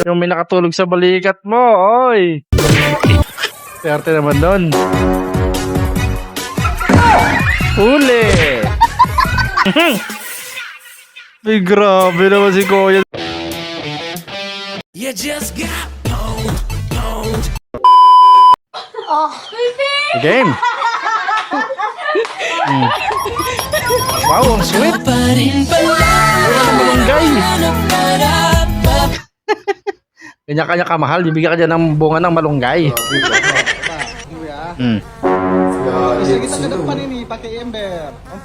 Yung may nakatulog sa balikat mo, oy. Swerte naman doon. Huli. Ay, grabe naman si Kuya. You just got pwned. Game. Wow, ang sweet. Malunggay. Kanya-kanya kamahal, bibigyan ka dyan ng bunga ng malunggay. Sige, kita ka pa rin pakai ember. 4.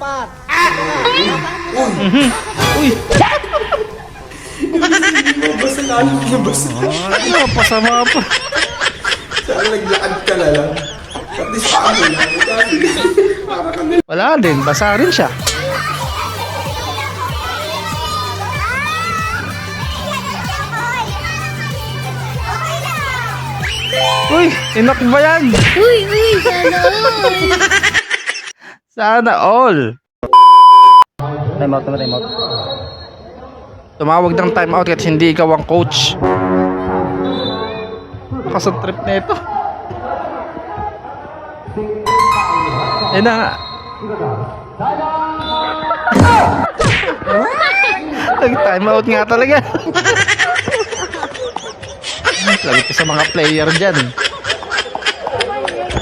Uy, Basta lalo nabasa. ano, pasama pa. Saan naglakad ka na lang? At least paano lang. Para kami. Wala din, basa rin siya. Uy, inak ba yan? Uy, sana all. Sana all. Time out. Tumawag ng time out kahit hindi ikaw ang coach. Lakas ang trip na ito. Ayun na nga. Nag-time out nga talaga. Lagot ka sa mga player dyan.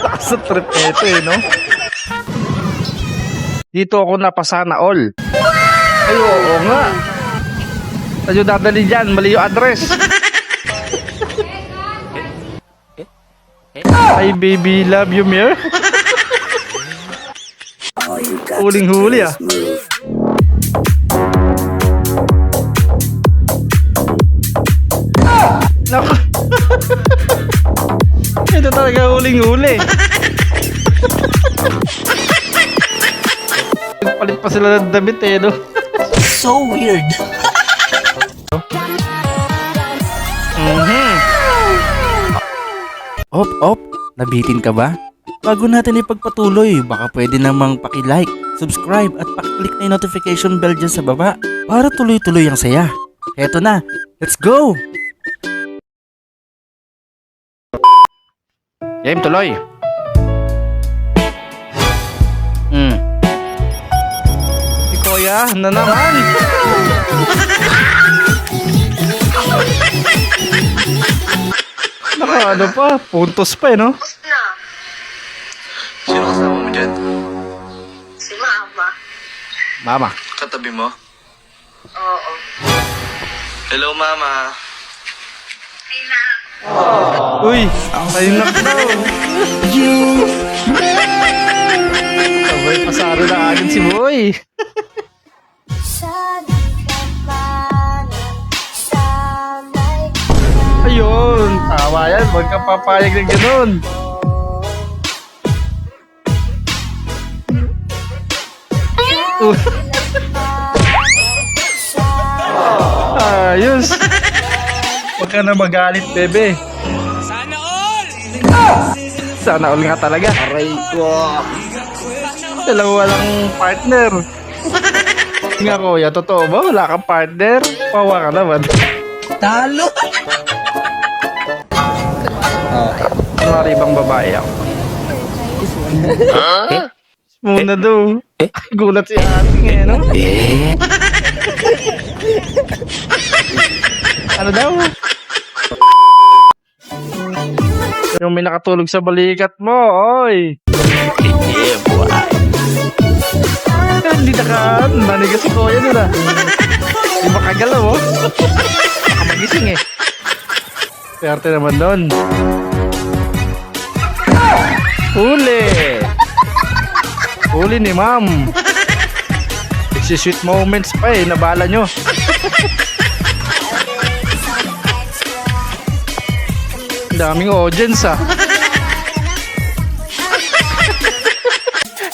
Lakas ang trip na ito no? Dito ako napasana all. Ay, oo nga. Saan yung dadali dyan? Mali yung address. Ay, baby, love you, Mir. Huling-huli ah. Naku. Ito talaga huling-huli. Palit pa sila ng damit no? So weird. Op, nabitin ka ba? Bago natin ipagpatuloy, baka pwede namang paki-like, subscribe at paki-click na yung notification bell dyan sa baba para tuloy-tuloy ang saya. Heto na, let's go! Game tuloy. Si Kuya na naman. Ano pa? Puntos pa no? Sino kasama mo dyan? Si Mama. Mama. Katabi mo? Oo. Hello, Mama. Ay na. Uy, ay nakaw. Sabay pasaro na agad si Boy. Ayun, tama yan. Huwag kang papayag ng ganun. Ayos. Huwag ka na magalit, bebe. Sana all. Sana all nga talaga. Aray ko. Dalawa walang partner. Nga kuya, totoo ba? Wala kang partner? Pawa ka naman. Talo. Kunwari ibang babae ako. Muna daw. Gulat si ating no? Ano daw? Yung may nakatulog sa balikat mo, oy. Hindi nanigas si Kuya doon ah. Di makagalaw oh. Baka magising eh. Swerte naman doon. Huli. Huli ni ma'am. Sweet moments pa eh, nabala nyo. Daming audience ah.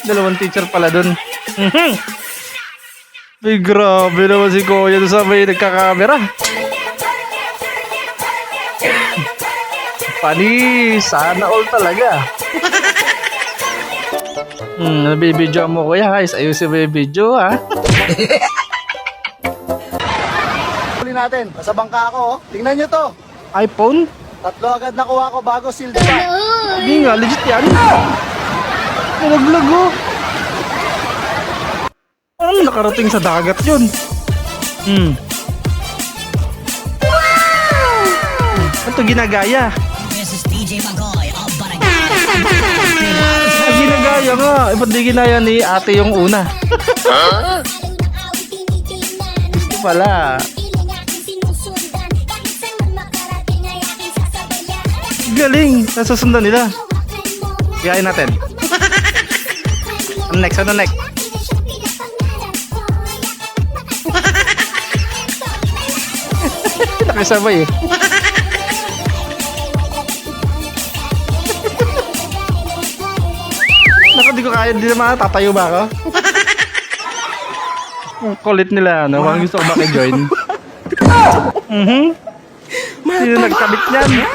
Dalawang teacher pala dun. Ay, grabe naman si Kuya doon sa may nagkakamera. Panis, sana all talaga. Nabibidyo mo kuya, guys. Ayusin mo yung video ha. Huli natin. Nasa bangka ako. Tingnan nyo to. iPhone? Tatlo agad nakuha ko bago silda. Hindi nga, legit yan. Nalaglag oh. Parang nakarating sa dagat yun. Ito ginagaya. This is DJ Magoy of Barangay. Ginagaya nga. Eh, ba't di ginaya ni ate yung una? Gusto pala. Galing. Nasusundan nila. Gayain natin. Ano next? Ano next? Nakisabay eh. Naku, di ko kaya. Di naman. Tatayo ba ako? Ang kulit nila. Ano? Ang gusto ko makijoin. Sino nagkabit niyan?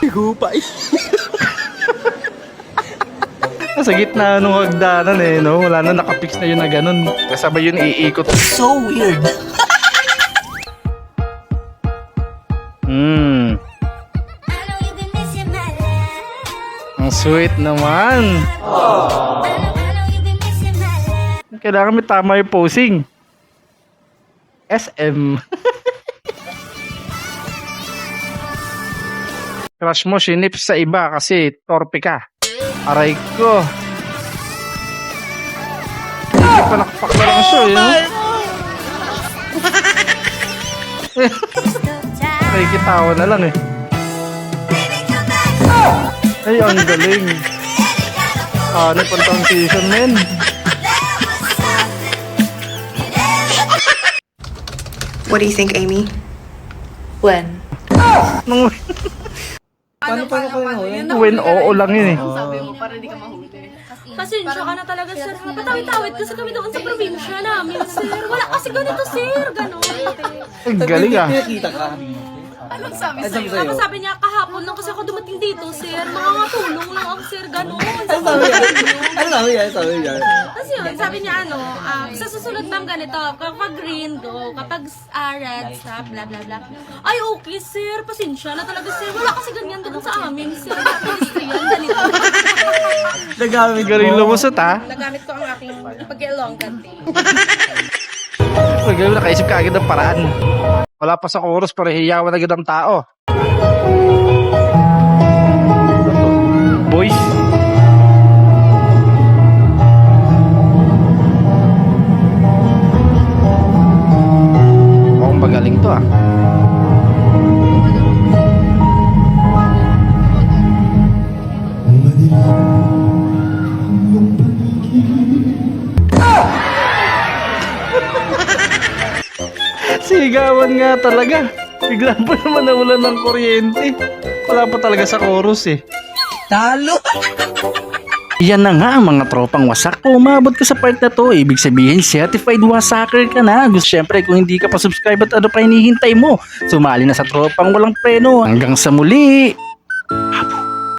Hupay. Sa gitna nung hagdanan eh, no? Wala na, nakapix na yun na ganun. Kasabay yun iikot. So weird. Ang sweet naman. Kailangan may tama yung posing. SM. Crush mo, sinip sa iba kasi torpe ka. Aray ko. Hindi pa nakapakla lang siya, eh. Nakikitawa na lang eh. Ay, ang galing. Ano pa transition, men? What do you think, Amy? When? Nung... When oo lang yun eh. Pasensya ka na talaga, sir. Patawid-tawid kasi kami doon sa probinsya namin, sir. Wala kasi ganito, sir. Ganon. Ang galing ah. Nakita ka. Anong sabi sa'yo? Tapos sabi niya, kahapon lang kasi ako dumating dito, sir. Makakatulong lang ako, sir. Ganon. Ano sabi yan? Tapos yun, sabi niya sa susunod ma'am ganito, kapag green, go. Kapag red, stop, blah, blah, blah. Ay, okay, sir. Pasensya na talaga, sir. Wala kasi ganyan doon sa amin, sir. Pedestrian, ganito. Nagamit Galing lumusot ah. Nagamit ko ang aking pag-elonggan tape. Pag nakaisip ka agad ng paraan. Wala pa sa chorus para hiyawan agad ang tao. Boys. Mukhang magaling to ah. Sigawan nga talaga. Bigla pa naman nawalan ng kuryente. Wala pa talaga sa chorus eh. Talo. Yan na nga ang mga tropang wasak. Kung umabot ka sa part na to, ibig sabihin certified wasaker ka na. Gusto syempre kung hindi ka pa subscribe at ano pa hinihintay mo, sumali na sa tropang walang preno. Hanggang sa muli.